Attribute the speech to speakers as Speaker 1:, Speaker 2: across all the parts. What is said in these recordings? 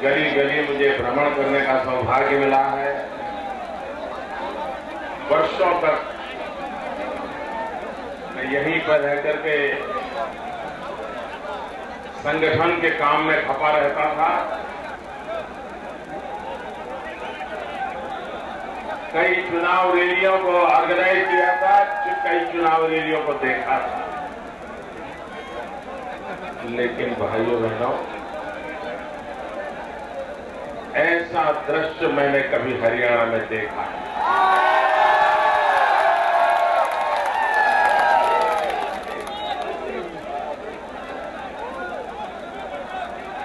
Speaker 1: गली गली मुझे भ्रमण करने का सौभाग्य मिला है। वर्षों तक मैं यहीं पर रह करके संगठन के काम में खपा रहता था। कई चुनाव रैलियों को ऑर्गेनाइज किया था, कई चुनाव रैलियों को देखा था, लेकिन भाइयों बहनों, ऐसा दृश्य मैंने कभी हरियाणा में देखा है।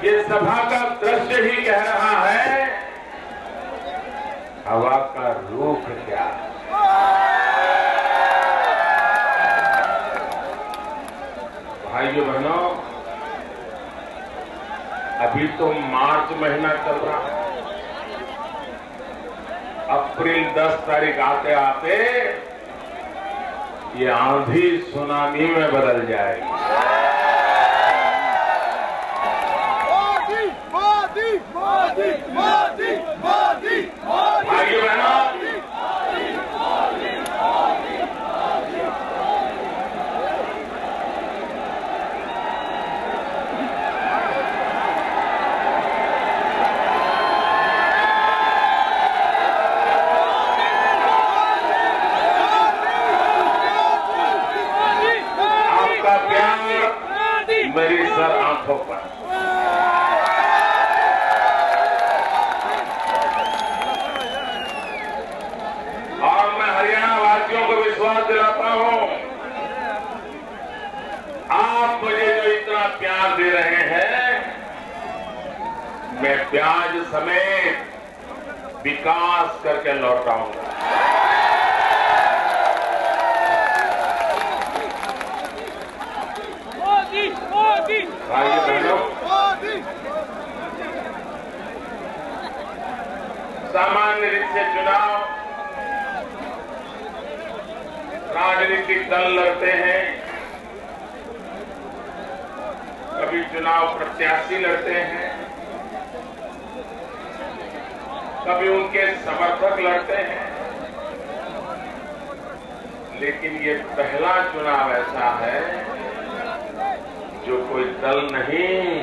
Speaker 1: ये सभा का दृश्य ही कह रहा है हवा का रुख क्या है। भाइयों बहनों, अभी तो मार्च महीना चल रहा है। अप्रैल 10 तारीख आते आते ये आंधी सुनामी में बदल जाएगी। भाइयों बहनों, आपका प्यार मेरी सर आंखों पर। दिलाता हूं, आप मुझे जो इतना प्यार दे रहे हैं, मैं ब्याज समेत विकास करके लौटाऊंगा। भाइयों बहनों, सामान्य रीत से चुनाव राजनीतिक दल लड़ते हैं, कभी चुनाव प्रत्याशी लड़ते हैं, कभी उनके समर्थक लड़ते हैं, लेकिन ये पहला चुनाव ऐसा है जो कोई दल नहीं,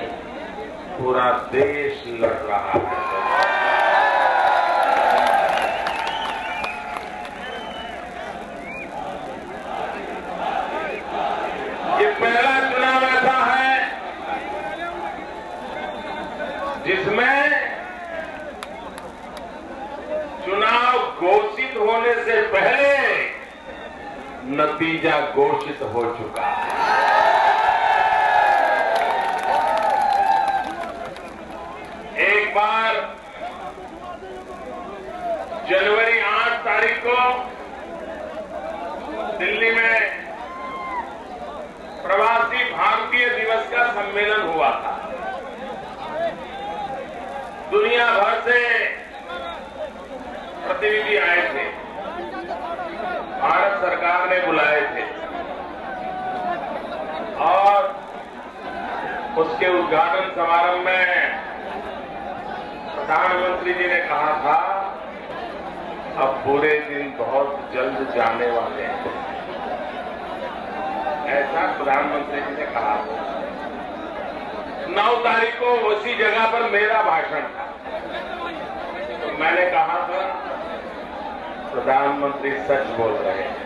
Speaker 1: पूरा देश लड़ रहा है। पहला चुनाव ऐसा है जिसमें चुनाव घोषित होने से पहले नतीजा घोषित हो चुका है। एक बार जनवरी 8 तारीख को दिल्ली में प्रवासी भारतीय दिवस का सम्मेलन हुआ था। दुनिया भर से प्रतिनिधि आए थे, भारत सरकार ने बुलाए थे और उसके उद्घाटन समारोह में प्रधानमंत्री जी ने कहा था, अब बुरे दिन बहुत जल्द जाने वाले हैं। ऐसा प्रधानमंत्री जी ने कहा। 9 तारीख को उसी जगह पर मेरा भाषण था, तो मैंने कहा था प्रधानमंत्री सच बोल रहे हैं।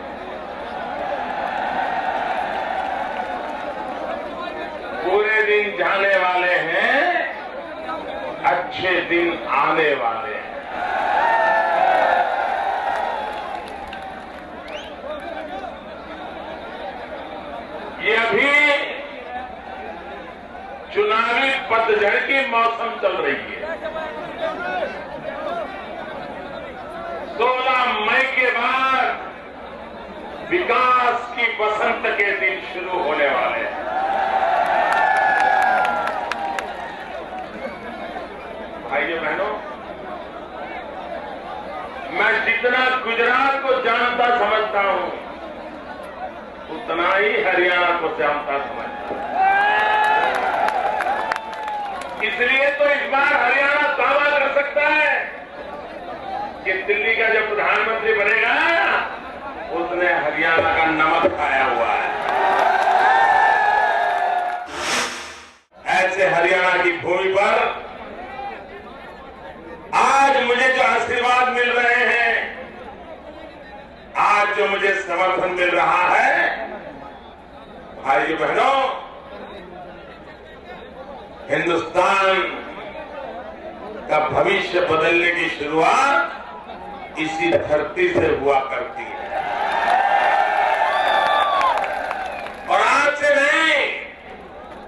Speaker 1: बुरे दिन जाने वाले हैं, अच्छे दिन आने वाले हैं। ये अभी चुनावी पतझड़ की मौसम चल रही है। 16 मई के बाद विकास की बसंत के दिन शुरू होने वाले हैं। भाइयों बहनों, मैं जितना गुजरात को जानता समझता हूं, उतना ही हरियाणा को जानता समझता हूं। इसलिए तो इस बार हरियाणा दावा कर सकता है कि दिल्ली का जो प्रधानमंत्री बनेगा उसने हरियाणा का नमक खाया हुआ है। ऐसे हरियाणा की भूमि पर आज मुझे जो आशीर्वाद मिल रहे हैं, आज जो मुझे समर्थन मिल रहा है, भाइयों बहनों, हिंदुस्तान का भविष्य बदलने की शुरुआत इसी धरती से हुआ करती है। और आज से नहीं,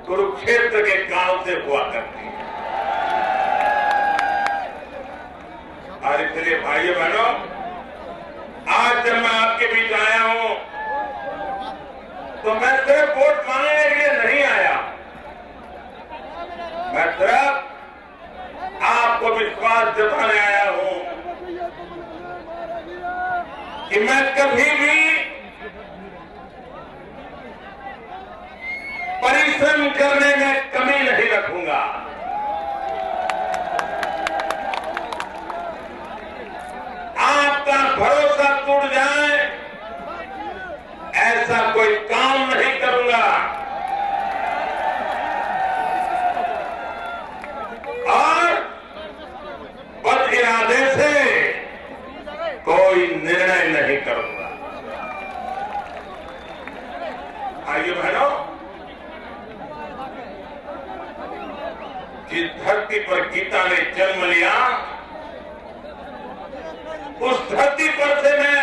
Speaker 1: कुरुक्षेत्र के काल से हुआ करती है। और इसलिए भाइयों बहनों, आज जब मैं आपके बीच आया हूं तो मैं सिर्फ वोट मांगने के लिए नहीं आया, मैं सिर्फ आपको विश्वास जताने आया हूं कि मैं कभी भी परिश्रम करने में कमी नहीं रखूंगा। आपका भरोसा टूट जाए ऐसा कोई काम नहीं करूंगा। और बद इरादे से कोई निर्णय नहीं करूंगा। भाइयों बहनों, जिस धरती पर गीता ने जन्म लिया, उस धरती पर से मैं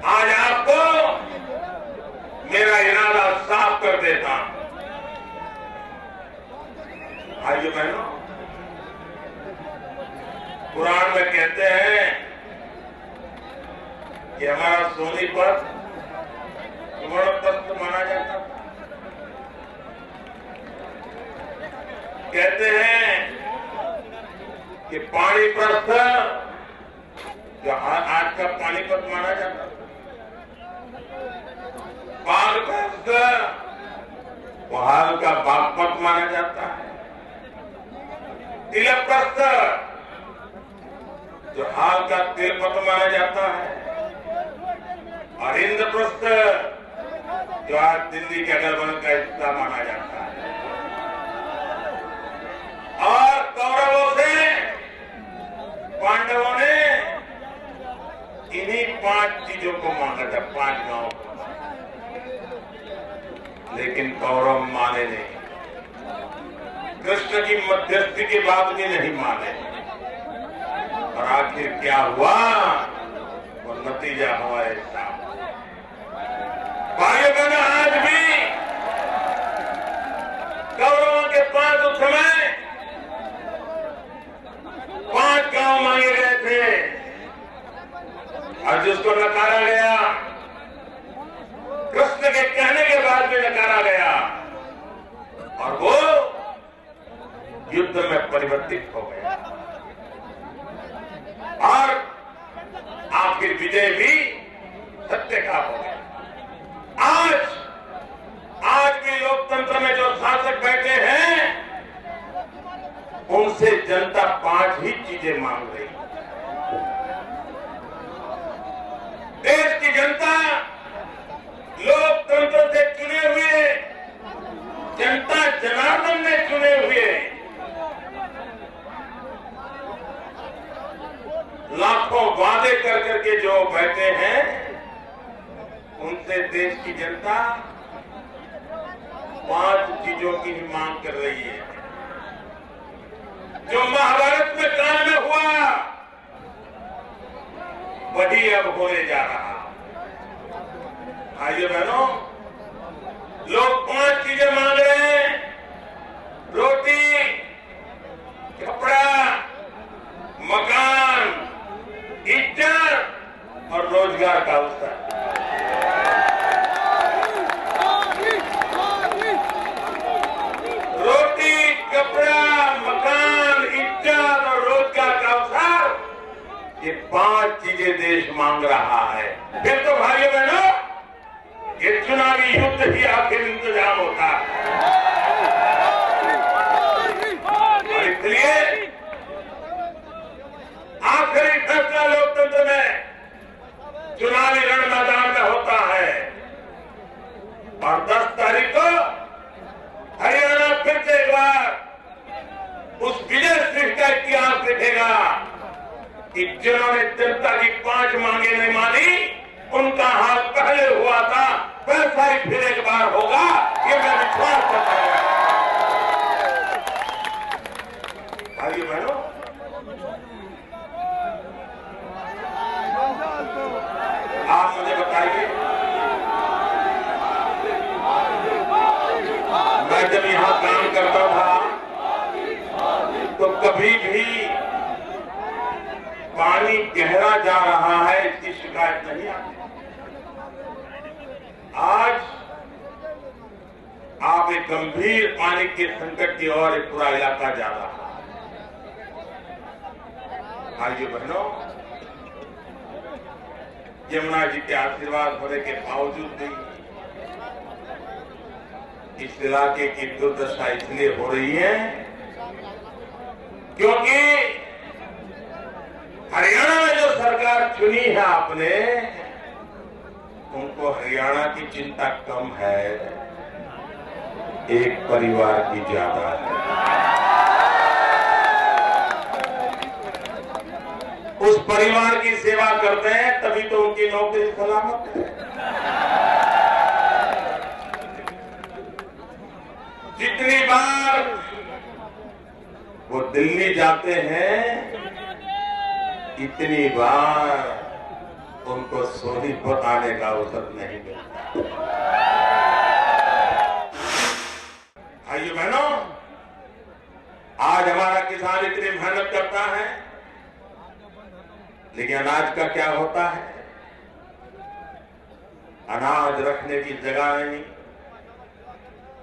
Speaker 1: आज आपको मेरा इरादा साफ कर देता हूं। भाइयों बहनों, पुराण में कहते हैं कि हमारा सोनीपत सुवर्णपत माना जाता। कहते हैं कि पानीपत जो आज का पानीपत माना जाता, बागपत वो हाल का बागपत माना जाता है, तिलपत जो हाल का तिलपत माना जाता है, और इंद्रप्रस्थ जो आज दिल्ली के गठबंधन का हिस्सा माना जाता है। और कौरवों से पांडवों ने इन्हीं 5 चीजों को मांगा था, 5 गांवों को, लेकिन कौरव माने नहीं। कृष्ण की मध्यस्थी की बात भी नहीं माने। और आखिर क्या हुआ, वो नतीजा हमारे सामने। भाइयों बहनों, आज भी कौरवों के पास उस समय 5 गांव मांगे गए थे, और जिसको नकारा गया, कृष्ण के कहने के बाद भी नकारा गया, और वो युद्ध में परिवर्तित हो गया, और आखिर विजय भी सत्य का हो गया। आज भी लोकतंत्र में जो शासक बैठे हैं, उनसे जनता 5 ही चीजें मांग रही है। देश की जनता लोकतंत्र से चुने हुए, जनता जनार्दन ने चुने हुए लाखों वादे कर करके जो बैठे हैं, उनसे देश की जनता 5 चीजों की ही मांग कर रही है। जो महाभारत में काल में हुआ, वही अब होने जा रहा। भाइयों बहनों, लोग 5 चीजें मांग रहे हैं: रोटी, कपड़ा, मकान, इज्जत और रोजगार का अवसर। रोटी, कपड़ा, मकान, इज्जत और रोजगार का अवसर, ये 5 चीजें देश मांग रहा है। फिर तो भाइयों बहनों, ये चुनावी युद्ध ही आखिर इंतजाम होता है। इसलिए आखिरी फैसला लोकतंत्र में चुनावी रण मैदान में होता है और 10 तारीख को हरियाणा फिर से एक बार उस विजय सिंह का इतिहास लिखेगा कि जिन्होंने जनता की 5 मांगे नहीं मानी, उनका हाल पहले हुआ था, वैसा ही फिर एक बार होगा, ये मैं विश्वास करता हूं। भाइयों बहनों, आप मुझे बताइए, मैं जब यहां काम करता था तो कभी भी पानी गहरा जा रहा है इसकी शिकायत नहीं आती। आज आप एक गंभीर पानी के संकट की ओर एक पूरा इलाका जा रहा है। भाइयों बहनों, यमुना जी के आशीर्वाद होने के बावजूद भी इस इलाके की दुर्दशा इसलिए हो रही है क्योंकि हरियाणा में जो सरकार चुनी है आपने, उनको हरियाणा की चिंता कम है, एक परिवार की ज्यादा है। उस परिवार की सेवा करते हैं तभी तो उनकी नौकरी सलामत है। जितनी बार वो दिल्ली जाते हैं, इतनी बार उनको सोनीपत आने का अवसर नहीं मिलता। भाइयों बहनों, आज हमारा किसान इतनी मेहनत करता है, लेकिन अनाज का क्या होता है? अनाज रखने की जगह नहीं,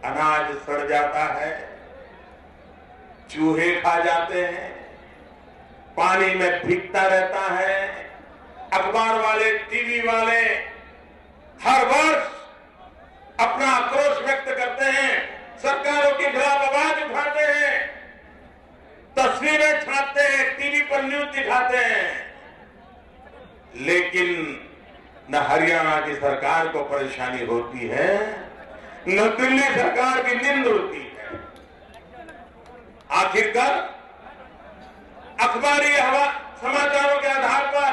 Speaker 1: अनाज सड़ जाता है, चूहे खा जाते हैं, पानी में भीगता रहता है। अखबार वाले, टीवी वाले हर वर्ष अपना आक्रोश व्यक्त करते हैं, सरकारों के खिलाफ आवाज उठाते हैं, तस्वीरें छापते हैं, टीवी पर न्यूज दिखाते हैं, लेकिन न हरियाणा की सरकार को परेशानी होती है, न दिल्ली सरकार की नींद उड़ती है। आखिरकार अखबारी समाचारों के आधार पर,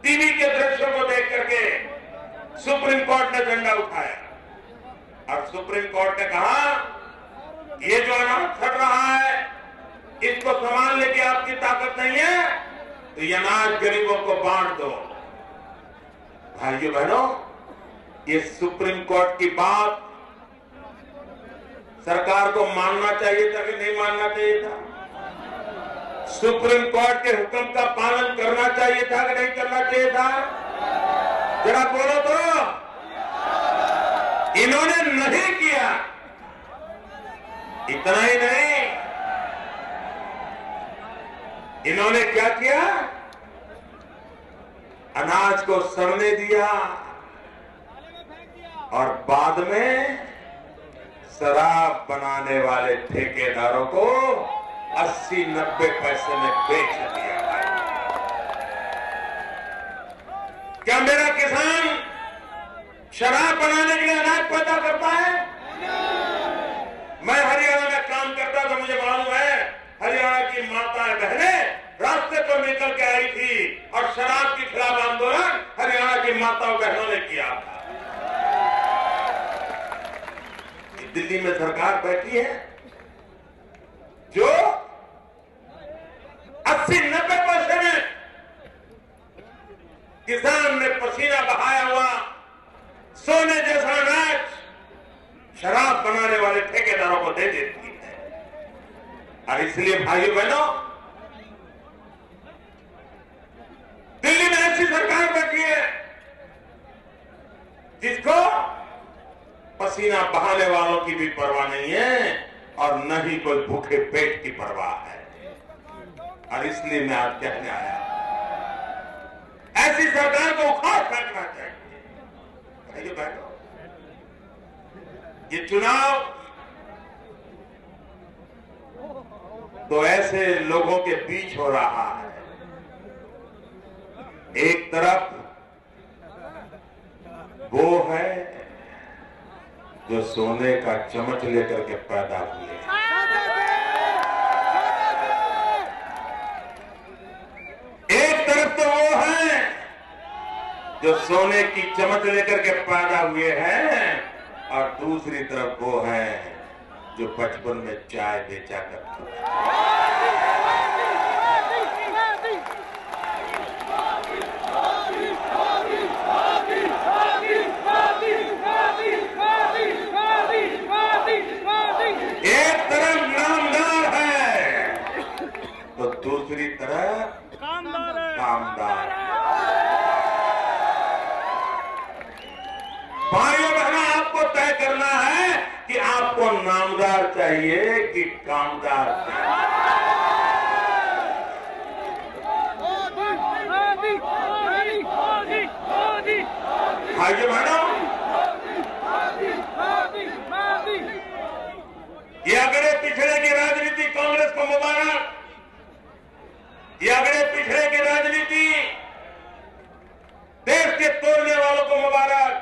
Speaker 1: टीवी के दृश्यों को देख करके सुप्रीम कोर्ट ने झंडा उठाया और सुप्रीम कोर्ट ने कहा ये जो अनाज सड़ रहा है, इसको संभालने की आपकी ताकत नहीं है, तो ये अनाज गरीबों को बांट दो। भाइयों बहनों, ये सुप्रीम कोर्ट की बात सरकार को मानना चाहिए था कि नहीं मानना चाहिए था? सुप्रीम कोर्ट के हुक्म का पालन करना चाहिए था कि नहीं करना चाहिए था? जरा बोलो तो। इन्होंने नहीं किया। इतना ही नहीं, इन्होंने क्या किया? अनाज को सड़ने दिया और बाद में शराब बनाने वाले ठेकेदारों को 80-90 पैसे में बेच दिया। क्या मेरा किसान शराब बनाने के लिए अनाज पैदा करता है? मैं हरियाणा में काम करता तो मुझे मालूम है, हरियाणा की माताएं बहनें रास्ते पर निकल के आई थी और शराब के खिलाफ आंदोलन हरियाणा की माताओं बहनों ने किया था। दिल्ली में सरकार बैठी है जो 80-90 पैसे में किसान ने पसीना बहाया हुआ सोने जैसा अनाज शराब बनाने वाले ठेकेदारों को दे देती है। और इसलिए भाइयों बहनों, दिल्ली में ऐसी सरकार बैठी है जिसको पसीना बहाने वालों की भी परवाह नहीं है और न ही कोई भूखे पेट की परवाह है। और इसलिए मैं आज कहने आया, ऐसी सरकार को उखाड़ फेंकना चाहिए। बैठो, ये चुनाव तो ऐसे लोगों के बीच हो रहा है। एक तरफ वो है जो सोने का चम्मच लेकर के पैदा हुए, एक तरफ तो वो है जो सोने की चम्मच लेकर के पैदा हुए हैं, और दूसरी तरफ वो है जो बचपन में चाय बेचा करते थे। एक तरफ नामदार है तो दूसरी तरफ कामदार। भाइयों बहनों, आपको तय करना है कि आपको नामदार चाहिए कि कामदार चाहिए। भाइयों बहनों, ये अगड़े पिछड़े की राजनीति कांग्रेस को मुबारक, ये अगड़े पिछड़े की राजनीति देश के तोड़ने वालों को मुबारक।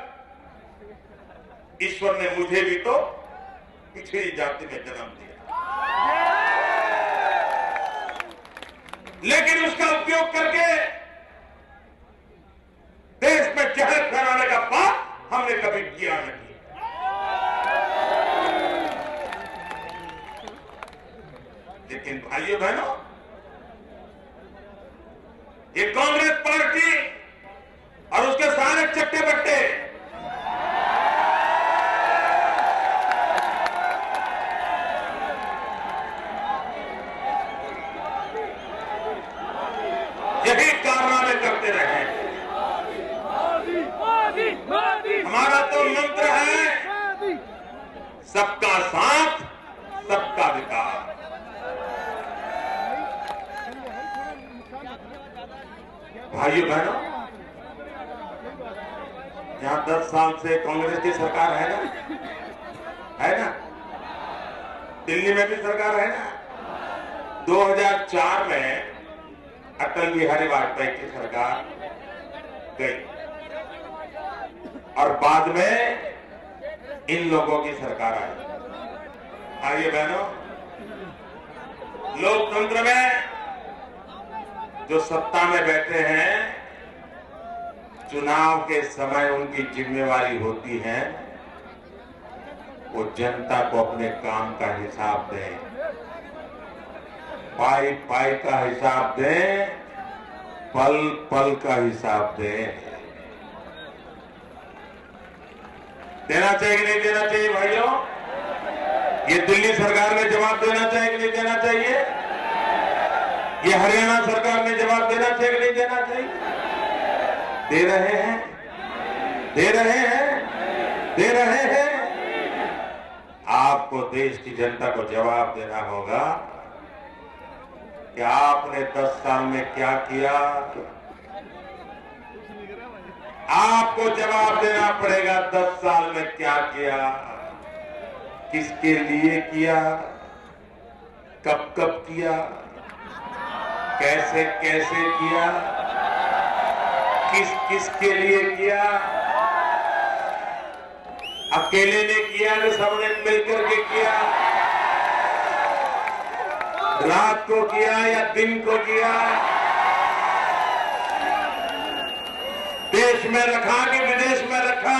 Speaker 1: ईश्वर ने मुझे भी तो पिछड़ी जाति में जन्म दिया, लेकिन उसका उपयोग करके देश में जहर फैलाने का पाप हमने कभी किया नहीं। लेकिन भाइयों बहनों, ये कांग्रेस पार्टी और उसके सारे चट्टे बट्टे यही कारनामे करते रहे। हमारा तो मंत्र है सबका साथ, सबका विकास। भाइयों बहनों, यहां 10 साल से कांग्रेस की सरकार है ना? दिल्ली में भी सरकार है ना? 2004 में अटल बिहारी वाजपेयी की सरकार गई और बाद में इन लोगों की सरकार आई। भाइयों बहनों, लोकतंत्र में जो सत्ता में बैठे हैं, चुनाव के समय उनकी जिम्मेवारी होती है वो जनता को अपने काम का हिसाब दें, पाई पाई का हिसाब दें, पल पल का हिसाब दें। देना चाहिए कि नहीं देना चाहिए भाइयों? ये दिल्ली सरकार ने जवाब देना चाहिए कि नहीं देना चाहिए? ये हरियाणा सरकार ने जवाब देना चाहिए कि नहीं देना चाहिए? दे रहे हैं, दे रहे हैं, दे रहे हैं। आपको देश की जनता को जवाब देना होगा कि आपने 10 साल में क्या किया। आपको जवाब देना पड़ेगा 10 साल में क्या किया, किसके लिए किया, कब कब किया, कैसे कैसे किया, किस किस के लिए किया, अकेले ने किया कि सबने मिलकर के किया, रात को किया या दिन को किया, देश में रखा कि विदेश में रखा,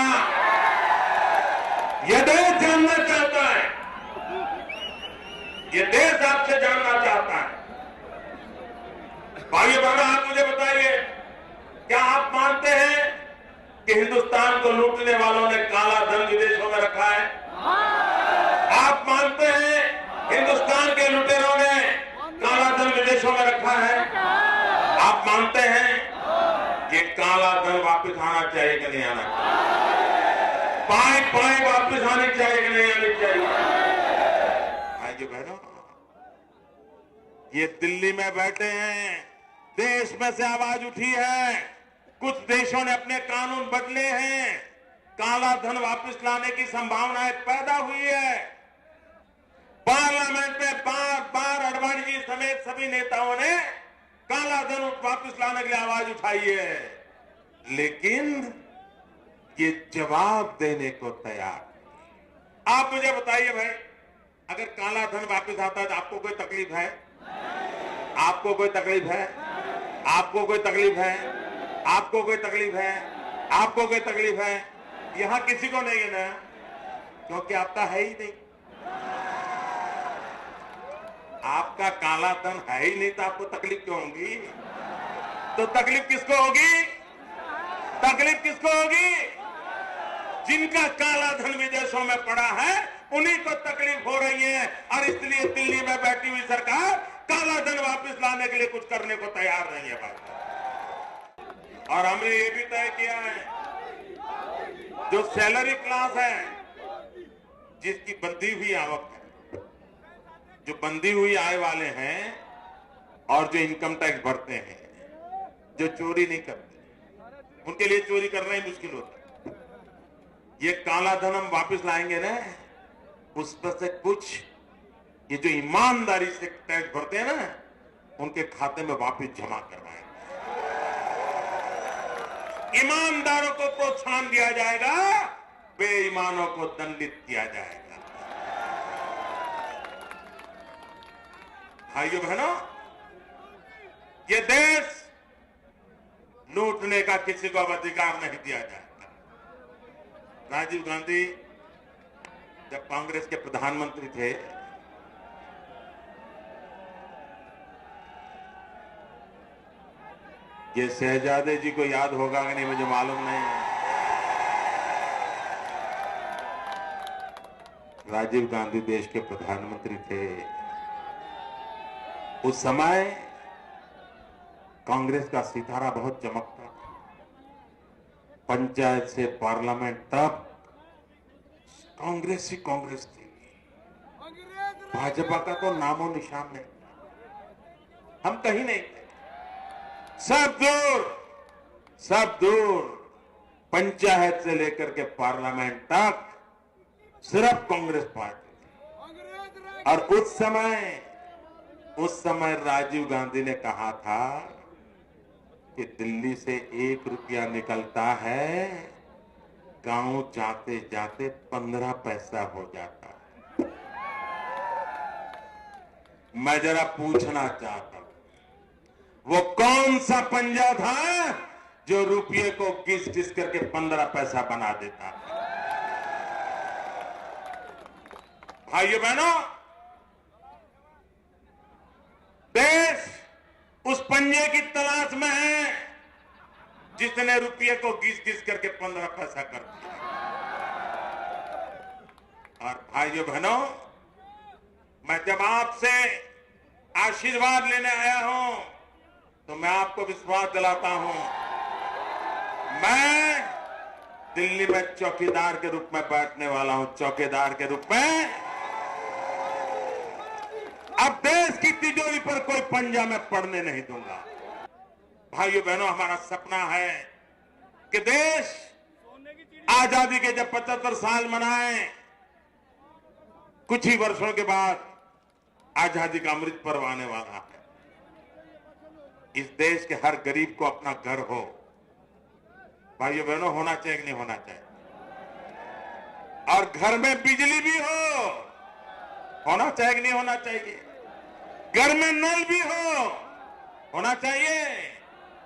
Speaker 1: यह देश जानना चाहता है, यह देश आपसे जानना चाहता है। भाइयों बहनों, आप मुझे बताइए, क्या आप मानते हैं कि हिंदुस्तान को लूटने वालों ने काला धन विदेशों में रखा है? आप मानते हैं हिंदुस्तान के लुटेरों ने काला धन विदेशों में रखा है? आप मानते हैं ये काला धन वापस आना चाहिए कि नहीं आना चाहिए? पाई पाई वापस आनी चाहिए कि नहीं आनी चाहिए? भाइयों बहनों, ये दिल्ली में बैठे हैं, देश में से आवाज उठी है, कुछ देशों ने अपने कानून बदले हैं, काला धन वापस लाने की संभावनाएं पैदा हुई है। पार्लियामेंट में बार बार अडवाणी जी समेत सभी नेताओं ने काला धन वापस लाने के लिए आवाज उठाई है, लेकिन ये जवाब देने को तैयार नहीं। आप मुझे बताइए भाई, अगर काला धन वापस आता है तो आपको कोई तकलीफ है? आपको कोई तकलीफ है? आपको कोई तकलीफ है? आपको कोई तकलीफ है? आपको कोई तकलीफ है? यहां किसी को नहीं है ना, क्योंकि आपका है ही नहीं। आपका काला धन है ही नहीं तो आपको तकलीफ क्यों होगी? तो तकलीफ किसको होगी? तकलीफ किसको होगी? जिनका काला धन विदेशों में पड़ा है उन्हीं को तकलीफ हो रही है, और इसलिए दिल्ली में बैठी हुई सरकार काला धन वापस लाने के लिए कुछ करने को तैयार नहीं है भाई। और हमने ये भी तय किया है, जो सैलरी क्लास है, जिसकी बंधी हुई आवक है, जो बंधी हुई आय वाले हैं और जो इनकम टैक्स भरते हैं, जो चोरी नहीं करते, उनके लिए चोरी करना ही मुश्किल होता है। ये काला धन हम वापस लाएंगे ना, उसमें से कुछ ये जो ईमानदारी से टैक्स भरते हैं ना, उनके खाते में वापस जमा करवाएंगे। ईमानदारों को प्रोत्साहन दिया जाएगा, बेईमानों को दंडित किया जाएगा। भाइयों बहनों, ये देश लूटने का किसी को अब अधिकार नहीं दिया जाएगा। राजीव गांधी जब कांग्रेस के प्रधानमंत्री थे, ये शहजादे जी को याद होगा कि नहीं मुझे मालूम नहीं। राजीव गांधी देश के प्रधानमंत्री थे। उस समय कांग्रेस का सितारा बहुत चमकता था। पंचायत से पार्लियामेंट तक कांग्रेस ही कांग्रेस थी, भाजपा का तो नामो निशान नहीं, हम कहीं नहीं थे। सब दूर पंचायत से लेकर के पार्लियामेंट तक सिर्फ कांग्रेस पार्टी थी। और उस समय राजीव गांधी ने कहा था कि दिल्ली से 1 रुपया निकलता है, गांव जाते जाते 15 पैसा हो जाता है। मैं जरा पूछना चाहता हूं, वो कौन सा पंजा था जो रुपये को घिस करके 15 पैसा बना देता था? भाइयों बहनों, देश उस पंजे की तलाश में है जिसने रुपये को घिस करके 15 पैसा कर दिया। और भाइयों बहनों, मैं जब आपसे आशीर्वाद लेने आया हूं तो मैं आपको विश्वास दिलाता हूं, मैं दिल्ली में चौकीदार के रूप में बैठने वाला हूं। चौकीदार के रूप में अब देश की तिजोरी पर कोई पंजा मैं पड़ने नहीं दूंगा। भाइयों बहनों, हमारा सपना है कि देश आजादी के जब 75 साल मनाए, कुछ ही वर्षों के बाद आजादी का अमृत पर्व आने वाला है। इस देश के हर गरीब को अपना घर हो। भाइयों बहनों, होना चाहिए कि नहीं होना चाहिए? और घर में बिजली भी हो, होना चाहिए कि नहीं होना चाहिए? घर में नल भी होना चाहिए,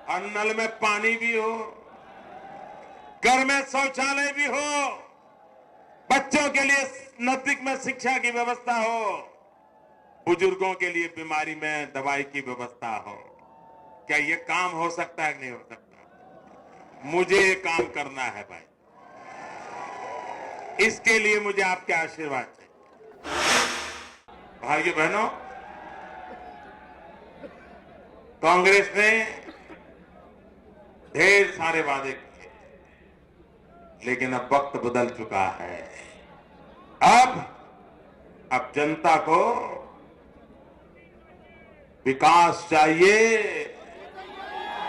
Speaker 1: और नल में पानी भी हो, घर में शौचालय भी हो, बच्चों के लिए नजदीक में शिक्षा की व्यवस्था हो, बुजुर्गों के लिए बीमारी में दवाई की व्यवस्था हो। क्या ये काम हो सकता है कि नहीं हो सकता? मुझे ये काम करना है भाई, इसके लिए मुझे आपके आशीर्वाद चाहिए। भाइयों बहनों, कांग्रेस ने ढेर सारे वादे किए, लेकिन अब वक्त बदल चुका है। अब जनता को विकास चाहिए,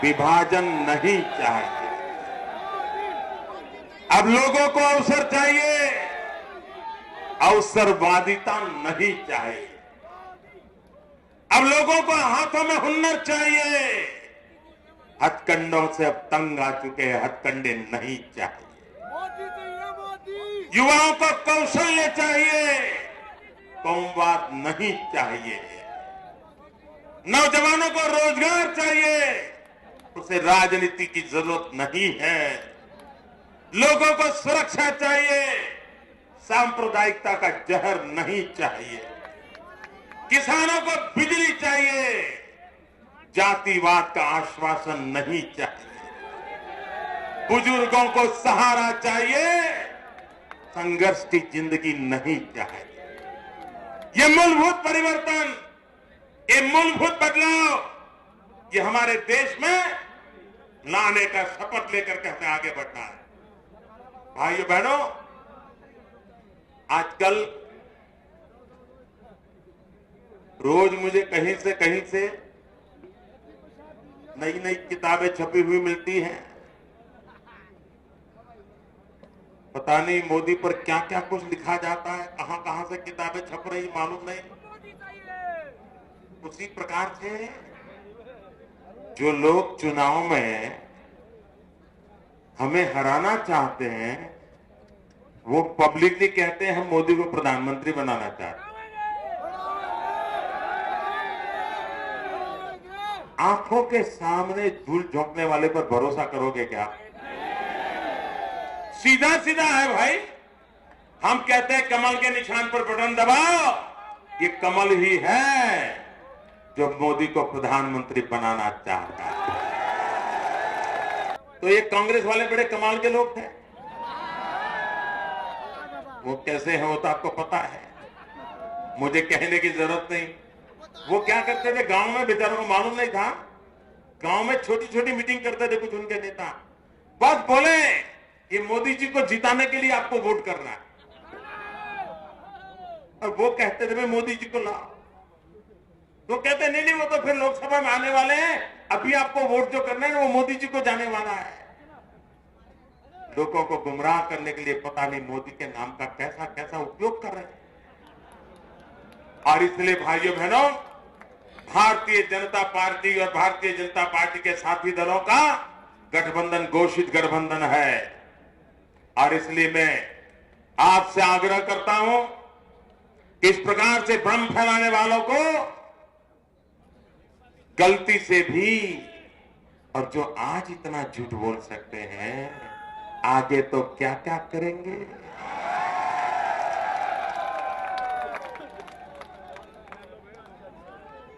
Speaker 1: विभाजन नहीं चाहिए। अब लोगों को अवसर चाहिए, अवसरवादिता नहीं चाहिए। अब लोगों को हाथों में हुनर चाहिए। हथकंडों से अब तंग आ चुके हैं, हथकंडे नहीं चाहिए। युवाओं को कौशल्य चाहिए, कौमवाद नहीं चाहिए। नौजवानों को रोजगार चाहिए, उसे राजनीति की जरूरत नहीं है। लोगों को सुरक्षा चाहिए, सांप्रदायिकता का जहर नहीं चाहिए। किसानों को बिजली चाहिए, जातिवाद का आश्वासन नहीं चाहिए। बुजुर्गों को सहारा चाहिए, संघर्ष की जिंदगी नहीं चाहिए। ये मूलभूत परिवर्तन, ये मूलभूत बदलाव ये हमारे देश में लाने का शपथ लेकर के हमें आगे बढ़ना है। भाइयों बहनों, आजकल रोज मुझे कहीं से नई नई किताबें छपी हुई मिलती हैं। पता नहीं मोदी पर क्या क्या कुछ लिखा जाता है, कहां कहां से किताबें छप रही मालूम नहीं। उसी प्रकार से जो लोग चुनाव में हमें हराना चाहते हैं, वो पब्लिकली कहते हैं हम मोदी को प्रधानमंत्री बनाना चाहते हैं। आंखों के सामने धूल झोंकने वाले पर भरोसा करोगे क्या? सीधा सीधा है भाई। हम कहते हैं कमल के निशान पर बटन दबाओ, ये कमल ही है जो मोदी को प्रधानमंत्री बनाना चाहता है। तो ये कांग्रेस वाले बड़े कमाल के लोग थे। वो कैसे हैं वो तो आपको पता है, मुझे कहने की जरूरत नहीं। वो क्या करते थे गांव में, बेचारों को मालूम नहीं था। गांव में छोटी छोटी मीटिंग करते थे कुछ उनके नेता, बस बोले ये मोदी जी को जिताने के लिए आपको वोट करना है। और वो कहते थे भाई मोदी जी को लाओ, तो कहते नहीं वो तो फिर लोकसभा में आने वाले हैं, अभी आपको वोट जो करना है वो मोदी जी को जाने वाला है। लोगों को गुमराह करने के लिए पता नहीं मोदी के नाम का कैसा कैसा उपयोग कर रहे हैं। और इसलिए भाइयों बहनों, भारतीय जनता पार्टी और भारतीय जनता पार्टी के साथी दलों का गठबंधन घोषित गठबंधन है। और इसलिए मैं आपसे आग्रह करता हूं कि इस प्रकार से भ्रम फैलाने वालों को गलती से भी, और जो आज इतना झूठ बोल सकते हैं, आगे तो क्या क्या करेंगे।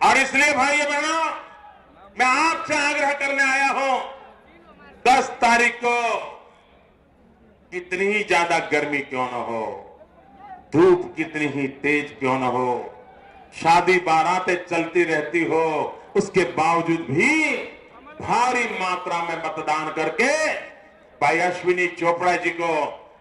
Speaker 1: और इसलिए भाइयों बहनों, मैं आपसे आग्रह करने आया हूं, 10 तारीख को कितनी ही ज्यादा गर्मी क्यों न हो, धूप कितनी ही तेज क्यों न हो, शादी बारातें चलती रहती हो, उसके बावजूद भी भारी मात्रा में मतदान करके भाई अश्विनी चोपड़ा जी को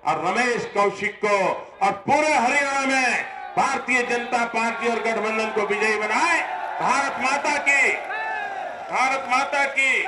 Speaker 1: और रमेश कौशिक को और पूरे हरियाणा में भारतीय जनता पार्टी और गठबंधन को विजयी बनाए। भारत माता की, भारत माता की।